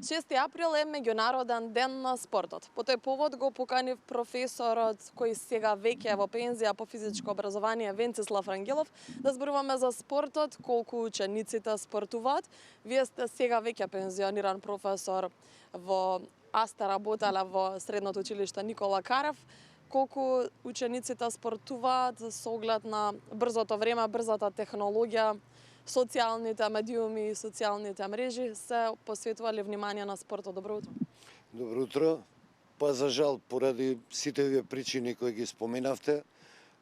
6 април е меѓународен ден на спортот. По тој повод го поканив професорот кој сега веќе е во пензија по физичко образование Венцислав Рангелов да зборуваме за спортот, колку учениците спортуваат. Вие сте сега веќе пензиониран професор во Аста работеле во средното училиште Никола Карев. Колку учениците спортуваат со оглед на брзото време, брзата технологија, социјалните медиуми и социјалните мрежи се посветувале внимание на спортот. Добро утро. Добро утро. Па за жал, поради сите овие причини кои ги споменавте,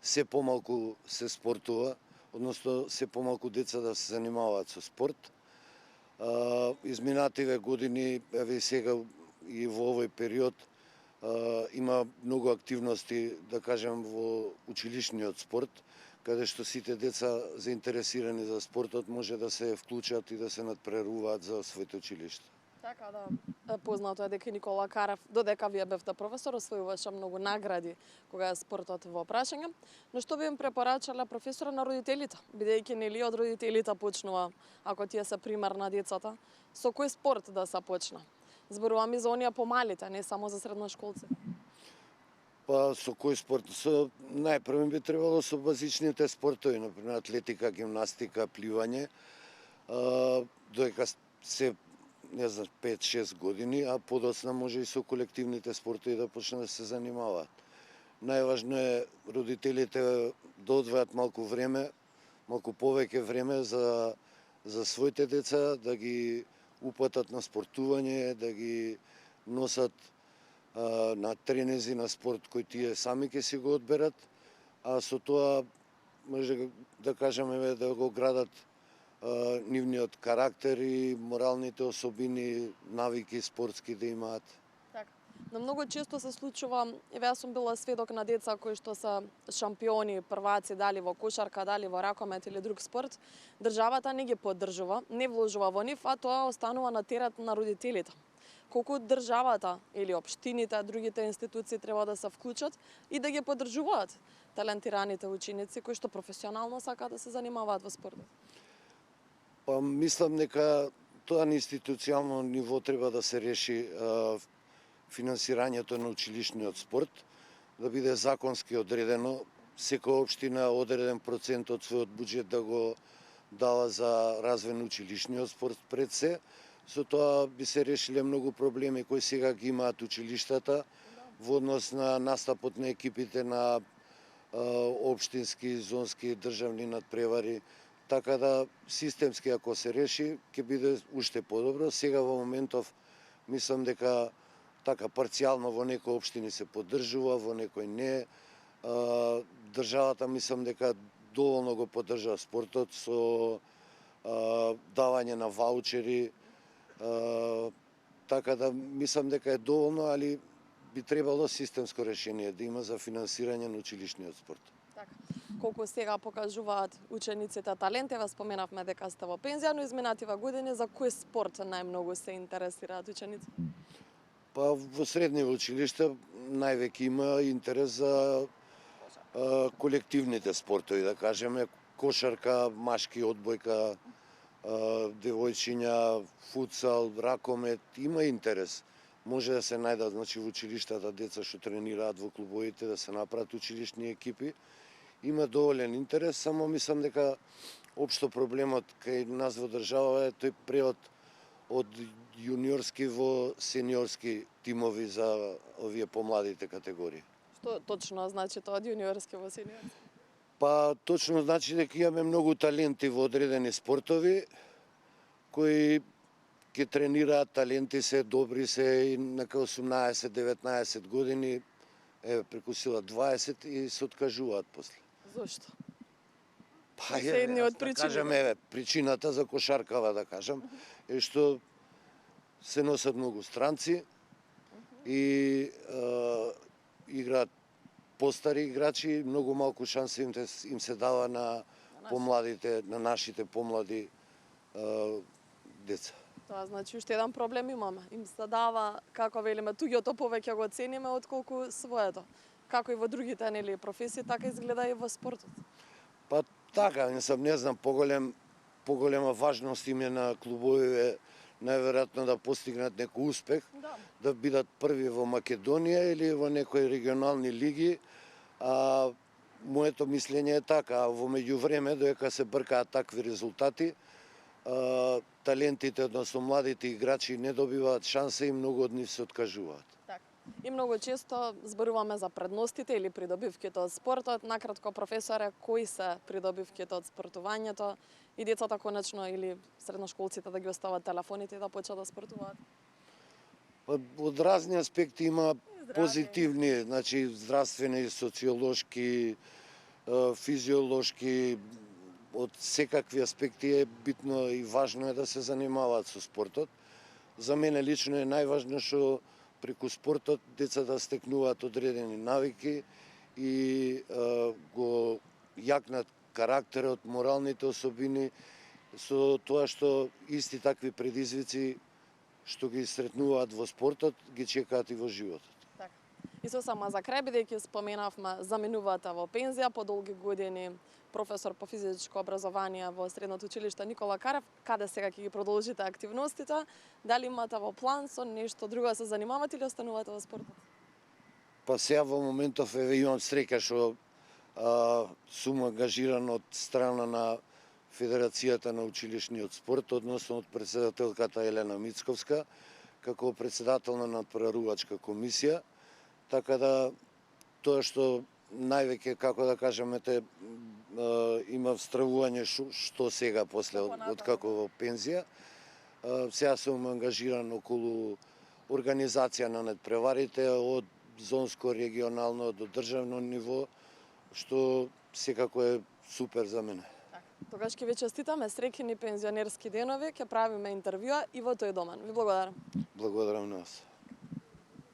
се помалку се спортува, односно се помалку деца да се занимаваат со спорт. Изминативе години, еве и сега и во овој период, има многу активности, да кажем, во училишниот спорт, каде што сите деца заинтересирани за спортот може да се вклучат и да се надпреруваат за своите училишта. Така да, познато е дека Никола Карев, додека вие бевте професор, освојуваше многу награди кога е спортот во прашање. Но што би им препорачале професора на родителите, бидејќи нели од родителите почнува, ако тие се пример на децата, со кој спорт да се почне? Зборувам и за оние помалите, не само за средношколци. Па со кој спорт? Со најпрво би требало со базичните спортови, например атлетика, гимнастика, пливање, додека се не знам 5-6 години, а подоцна може и со колективните спортови да почнат да се занимаваат. Најважно е родителите да одвојат малку време, малку повеќе време за своите деца, да ги упатат на спортување, да ги носат на тренези на спорт кој тие сами ќе си го одберат, а со тоа може да кажеме да го градат нивниот карактер и моралните особини, навики спортски да имаат. Така. Но многу често се случува, еве јас сум била сведок на деца кои што се шампиони, прваци, дали во кошарка, дали во ракомет или друг спорт, државата не ги поддржува, не вложува во нив, а тоа останува на терет на родителите. Колку државата или општините, другите институции треба да се вклучат и да ги поддржуваат талентираните ученици кои што професионално сакаат да се занимаваат во спортот. Па мислам дека тоа на институционално ниво треба да се реши финансирањето на училишниот спорт, да биде законски одредено, секоја општина одреден процент од својот буџет да го дава за развој на училишниот спорт пред се. Со тоа би се решиле многу проблеми кои сега ги имаат училиштата во однос на настапот на екипите на општински, зонски, државни надпревари. Така да системски ако се реши, ќе биде уште подобро. Сега во моментов мислам дека така парцијално во некои општини се поддржува, во некои не. Државата мислам дека доволно го поддржава спортот со давање на ваучери. Така да мислам дека е доволно, али би требало системско решение да има за финансирање на училишниот спорт. Така. Колку сега покажуваат учениците талент, ева споменавме дека сте во пензија, но изминатива години за кој спорт најмногу се интересираат ученици? Па во средниво училиште највеќе има интерес за колективните спортови, да кажеме, кошарка, машки одбојка, девојчиња, футсал, ракомет, има интерес. Може да се најдат, значи, во училиштата деца што тренираат во клубовите, да се направат училишни екипи. Има доволен интерес, само мислам дека општо проблемот кај нас во држава е тој преход од јуниорски во сениорски тимови за овие помладите категории. Што точно значи тоа од јуниорски во сениорски? Па точно значи дека имаме многу таленти во одредени спортови кои ќе тренираат, таленти се, добри се и нека 18-19 години, преку сила 20 и се откажуваат после. Зошто? Па се едни од причините. Да кажем, причината за кошаркава, да кажам, е што се носат многу странци и играат постари играчи, многу малку шанси им се дава на помладите, на нашите помлади деца. Тоа значи уште еден проблем имаме. Им се дава, како велиме, туѓото повеќе го цениме отколку своето. Како и во другите нели професии, така изгледа и во спортот. Па така, не знам, поголема важност им е на клубовите најверојатно да постигнат некој успех, Да. да бидат први во Македонија или во некои регионални лиги. А моето мислење е така, а во меѓувреме додека се бркаат такви резултати, талентите, односно младите играчи не добиваат шанса и многу од нив се откажуваат. Така. И многу често зборуваме за предностите или придобивките од спортот. Накратко, професоре, кои се придобивките од спортувањето и децата конечно или средношколците да ги остават телефоните и да почнат да спортуваат? Од разни аспекти има Здравје. позитивни, значи здравствени, социолошки, физиолошки, од секакви аспекти е битно и важно е да се занимаваат со спортот. За мене лично е најважно што преку спортот децата стекнуваат одредени навики и го јакнат карактерот, моралните особини со тоа што исти такви предизвици што ги сретнуваат во спортот, ги чекаат и во животот. Така. И сосема за крај, бидејќи споменавме заминувате во пензија по долги години професор по физичко образование во Средното училиште Никола Карев, каде сега ќе ги продолжите активностите? Дали имате во план со нешто друго да се занимавате или останувате во спортот? Па сега во моментов имам среќа што сум ангажиран од страна на Федерацијата на училишниот спорт, односно од председателката Елена Мицковска, како председател на надпреварувачка комисија, така да тоа што највеќе, како да кажеме, има стравување што сега после од како во пензија. Сега сум ангажиран околу организација на надпреварите од зонско, регионално до државно ниво, што секако е супер за мене. Тогаш ќе ви честитаме среќни пензионерски денови, ќе правиме интервјуа и во тој домен. Ви благодарам. Благодарам на вас.